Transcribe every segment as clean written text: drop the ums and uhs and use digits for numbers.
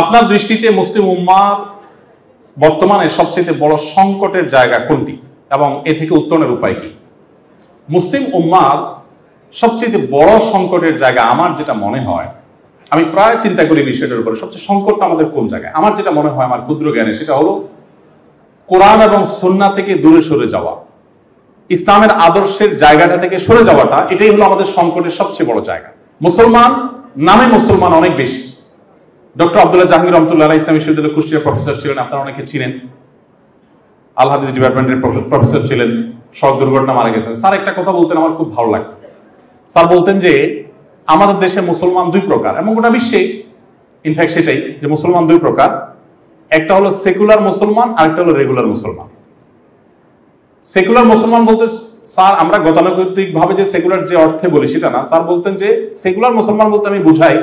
আপনার দৃষ্টিতে মুসলিম উম্মাহ বর্তমানে সবচেয়ে বড় সংকটের জায়গা কোনটি এবং এ থেকে উত্তরণের উপায় কি? মুসলিম উম্মাহ সবচেয়ে বড় সংকটের জায়গা আমার যেটা মনে হয়, আমি প্রায় চিন্তা করি বিষয়টার উপরে, সবচেয়ে সংকটটা আমাদের কোন জায়গায়? আমার যেটা মনে হয়, আমার ক্ষুদ্র জ্ঞানে, সেটা হলো কোরআন এবং সুন্নাহ থেকে দূরে সরে যাওয়া, ইসলামের আদর্শের জায়গাটা থেকে সরে যাওয়াটা, এটাই হলো আমাদের সংকটের সবচেয়ে বড় জায়গা। মুসলমান নামে মুসলমান অনেক বেশি। ডক্টর আব্দুল্লাহ জাহাঙ্গীর রহমতুল্লাহ আলাইহি ইসলামী বিশ্ববিদ্যালয়ের কুষ্টিয়ার প্রফেসর ছিলেন, আপনারা অনেকে চিনেন। আল হাদিস ডিপার্টমেন্টের প্রফেসর ছিলেন, সড়ক দুর্ঘটনা মারা গেছেন। স্যার একটা কথা বলতেন, আমার খুব ভালো লাগতো। স্যার বলতেন যে আমাদের দেশে মুসলমান দুই প্রকার, এবং গোটা বিশ্বে ইনফ্যাক্ট সেটাই, যে মুসলমান দুই প্রকার। একটা হলো সেকুলার মুসলমান, আর একটা হলো রেগুলার মুসলমান। সেকুলার মুসলমান বলতে স্যার আমরা গতানুগতিক ভাবে যে সেকুলার যে অর্থে বলি সেটা না। স্যার বলতেন যে সেকুলার মুসলমান বলতে আমি বুঝাই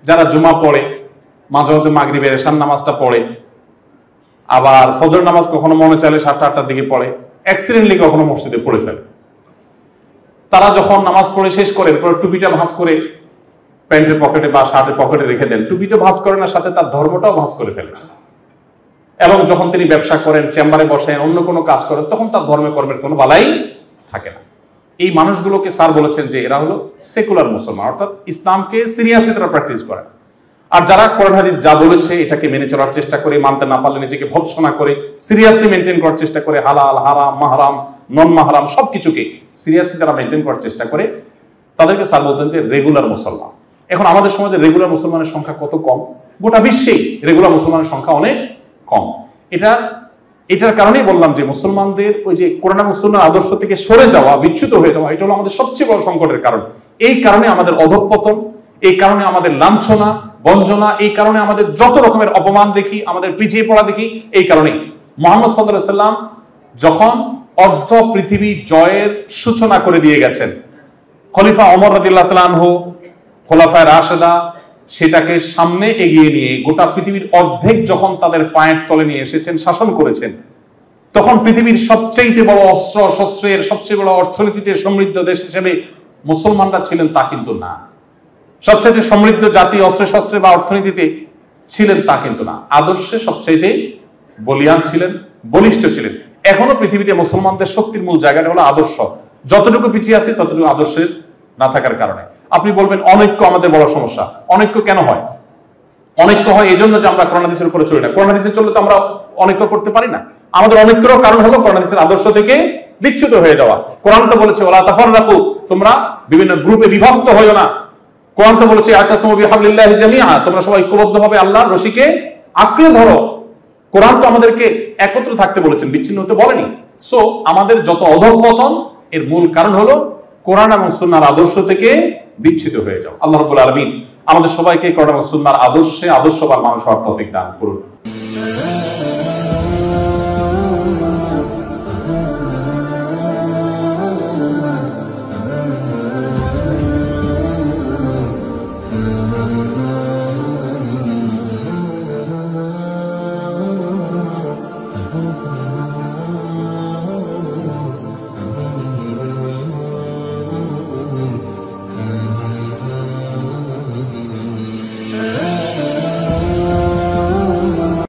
যারা জুমা পড়ে, মাঝে মধ্যে মাগরিবের এশার নামাজটা পড়ে, আবার ফজর নামাজ কখনো মনে চাইলে 7টা-8টার দিকে পড়ে, অ্যাক্সিডেন্টলি কখনো মসজিদে পড়ে ফেলে। তারা যখন নামাজ পড়ে শেষ করে এরপর টুপিটা ভাঁজ করে প্যান্টের পকেটে বা শার্টের পকেটে রেখে দেন। টুপি তো ভাঁজ করেন না, সাথে তার ধর্মটাও ভাঁজ করে ফেলে। এবং যখন তিনি ব্যবসা করেন, চেম্বারে বসেন, অন্য কোনো কাজ করেন, তখন তার ধর্মে কর্মের কোনো বালাই থাকে না। এই মানুষগুলোকে স্যার বলেছেন যে এরা হলো সেকুলার মুসলমান, অর্থাৎ ইসলামকে সিরিয়াসলি তারা প্র্যাকটিস করে। আর যারা কোরআন হাদিস যা বলেছে এটাকে মেনে চলার চেষ্টা করে, মানতে না পারলে নিজেকে ভৎসনা করে, সিরিয়াসলি মেনটেন করার চেষ্টা করে, হালাল হারাম মাহরাম নন মাহরাম সবকিছুকে সিরিয়াসলি যারা মেনটেন করার চেষ্টা করে, তাদেরকে স্যার বলতেন যে রেগুলার মুসলমান। এখন আমাদের সমাজে রেগুলার মুসলমানের সংখ্যা কত কম! গোটা বিশ্বেই রেগুলার মুসলমানের সংখ্যা অনেক কম। এটার কারণেই বললাম যে মুসলমানদের ওই যে কোরআন এবং সুন্নাহর আদর্শ থেকে সরে যাওয়া, বিচ্যুত হয়ে যাওয়া, এটা হলো আমাদের সবচেয়ে বড় সংকটের কারণ। এই কারণে আমাদের অধঃপতন, এই কারণে আমাদের লাঞ্ছনা বঞ্চনা, এই কারণে আমাদের যত রকমের অপমান দেখি, আমাদের পিছিয়ে পড়া দেখি। এই কারণেই মুহাম্মদ সাল্লাল্লাহু আলাইহি সাল্লাম যখন অর্ধ পৃথিবী জয়ের সূচনা করে দিয়ে গেছেন, খলিফা ওমর রাদিয়াল্লাহু তাআলা আনহু, খোলাফায়ে রাশেদা সেটাকে সামনে এগিয়ে নিয়ে গোটা পৃথিবীর অর্ধেক যখন তাদের পায়ের তলে নিয়ে এসেছেন, শাসন করেছেন, তখন পৃথিবীর সবচেয়ে বড় অস্ত্র শস্ত্রের, সবচেয়ে বড় অর্থনীতিতে সমৃদ্ধ দেশ হিসেবে মুসলমানরা ছিলেন তা কিন্তু না। সবচেয়ে সমৃদ্ধ জাতি অস্ত্র শস্ত্রে বা অর্থনীতিতে ছিলেন তা কিন্তু না। আদর্শে সবচেয়ে বলিয়ান ছিলেন, বলিষ্ঠ ছিলেন। এখনো পৃথিবীতে মুসলমানদের শক্তির মূল জায়গাটা হলো আদর্শ। যতটুকু পিছিয়ে আছে ততটুকু আদর্শের না থাকার কারণে। আপনি বলবেন অনৈক্য আমাদের বড় সমস্যা। অনৈক্য কেন হয়? অনৈক্য হয় এই জন্য যে আমরা কোরআন হাদিসের উপরে চলি না। কোরআন হাদিসে চললে তো আমরা অনৈক্য করতে পারি না। আমাদের অনৈক্যের কারণ হলো কোরআন হাদিসের আদর্শ থেকে বিচ্যুত হয়ে যাওয়া। কোরআন তো বলেছে ওয়ালা তাফাররাকু, তোমরা বিভিন্ন গ্রুপে বিভক্ত হয়ো না। কোরআন তো বলেছে আতাসমু বিহাবলিল্লাহি জামিআ, তোমরা সবাই ঐক্যবদ্ধভাবে আল্লাহর রশিকে আঁকড়ে ধরো। কোরআন তো আমাদেরকে একত্র থাকতে বলেছেন, বিচ্ছিন্ন হতে বলেনি। সো আমাদের যত অধঃপতন এর মূল কারণ হলো কোরআন এবং সুন্নাহর আদর্শ থেকে বিচ্ছিত হয়ে যাও। আল্লাহ রাব্বুল আলামিন আমাদের সবাইকে কোরআন এবং সুন্নাহর আদর্শে আদর্শবান মানুষ হওয়ার তৌফিক দান করুন।